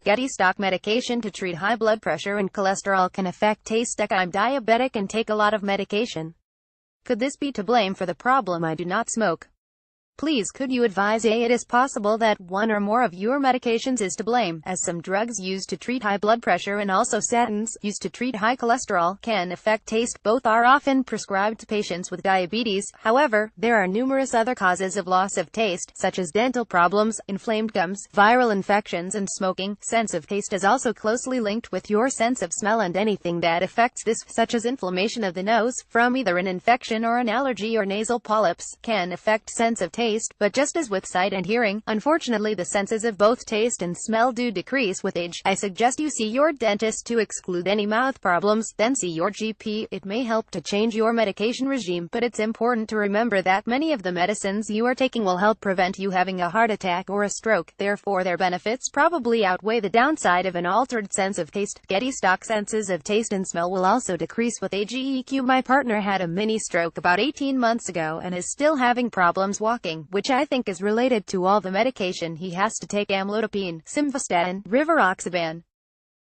Getty stock medication to treat high blood pressure and cholesterol can affect taste. I'm diabetic and take a lot of medication. Could this be to blame for the problem? I do not smoke. Please could you advise? It is possible that one or more of your medications is to blame, as some drugs used to treat high blood pressure and also statins, used to treat high cholesterol, can affect taste. Both are often prescribed to patients with diabetes. However, there are numerous other causes of loss of taste, such as dental problems, inflamed gums, viral infections, and smoking. Sense of taste is also closely linked with your sense of smell, and anything that affects this, such as inflammation of the nose, from either an infection or an allergy or nasal polyps, can affect sense of taste. But just as with sight and hearing, unfortunately the senses of both taste and smell do decrease with age. I suggest you see your dentist to exclude any mouth problems, then see your GP. It may help to change your medication regime, but it's important to remember that many of the medicines you are taking will help prevent you having a heart attack or a stroke. Therefore, their benefits probably outweigh the downside of an altered sense of taste. Getty stock senses of taste and smell will also decrease with age. My partner had a mini stroke about 18 months ago and is still having problems walking, which I think is related to all the medication he has to take: amlodipine, simvastatin, rivaroxaban.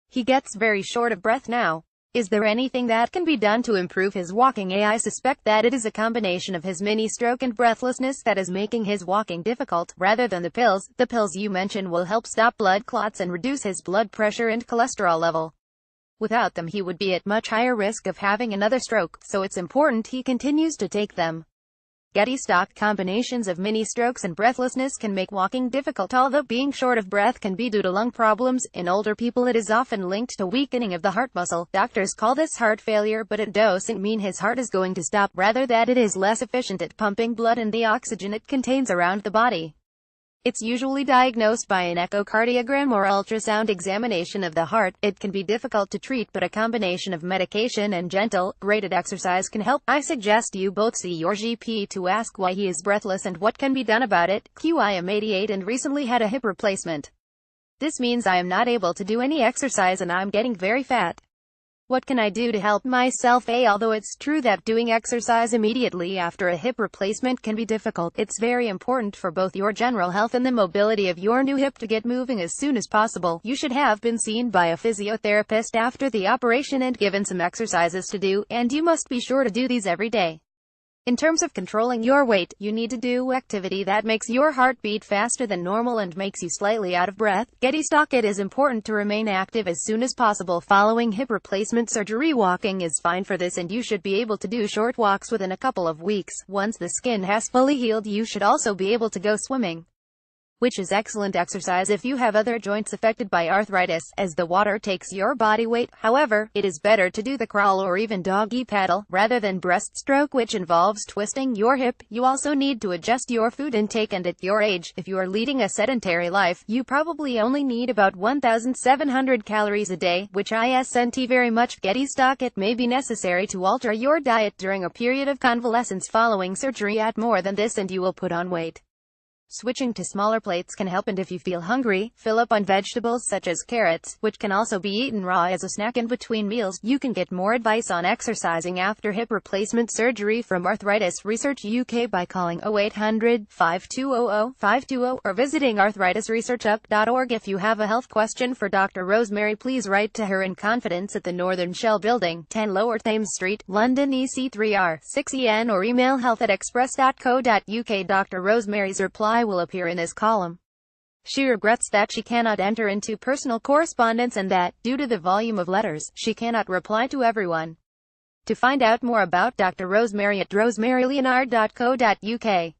He gets very short of breath now. Is there anything that can be done to improve his walking? I suspect that it is a combination of his mini stroke and breathlessness that is making his walking difficult, rather than the pills. The pills you mention will help stop blood clots and reduce his blood pressure and cholesterol level. Without them he would be at much higher risk of having another stroke, so it's important he continues to take them. Getty stock combinations of mini strokes and breathlessness can make walking difficult. Although being short of breath can be due to lung problems, in older people it is often linked to weakening of the heart muscle. Doctors call this heart failure, but it doesn't mean his heart is going to stop, rather that it is less efficient at pumping blood and the oxygen it contains around the body. It's usually diagnosed by an echocardiogram or ultrasound examination of the heart. It can be difficult to treat, but a combination of medication and gentle, graded exercise can help. I suggest you both see your GP to ask why he is breathless and what can be done about it. I am 88 and recently had a hip replacement. This means I am not able to do any exercise and I'm getting very fat. What can I do to help myself? Although it's true that doing exercise immediately after a hip replacement can be difficult, it's very important for both your general health and the mobility of your new hip to get moving as soon as possible. You should have been seen by a physiotherapist after the operation and given some exercises to do, and you must be sure to do these every day. In terms of controlling your weight, you need to do activity that makes your heart beat faster than normal and makes you slightly out of breath. Getty stock. It is important to remain active as soon as possible following hip replacement surgery. Walking is fine for this, and you should be able to do short walks within a couple of weeks. Once the skin has fully healed, you should also be able to go swimming, which is excellent exercise if you have other joints affected by arthritis, as the water takes your body weight. However, it is better to do the crawl or even doggy paddle, rather than breaststroke, which involves twisting your hip. You also need to adjust your food intake, and at your age, if you are leading a sedentary life, you probably only need about 1,700 calories a day, which isn't very much. Getty stock. It may be necessary to alter your diet during a period of convalescence following surgery. At more than this and you will put on weight. Switching to smaller plates can help, and if you feel hungry, fill up on vegetables such as carrots, which can also be eaten raw as a snack in between meals. You can get more advice on exercising after hip replacement surgery from Arthritis Research UK by calling 0800 5200 520 or visiting arthritisresearchup.org. If you have a health question for Dr. Rosemary, please write to her in confidence at the Northern Shell Building, 10 Lower Thames Street, London EC3R 6EN, or email health@express.co.uk. Dr. Rosemary's reply will appear in this column. She regrets that she cannot enter into personal correspondence and that, due to the volume of letters, she cannot reply to everyone. To find out more about Dr. Rosemary at rosemaryleonard.co.uk.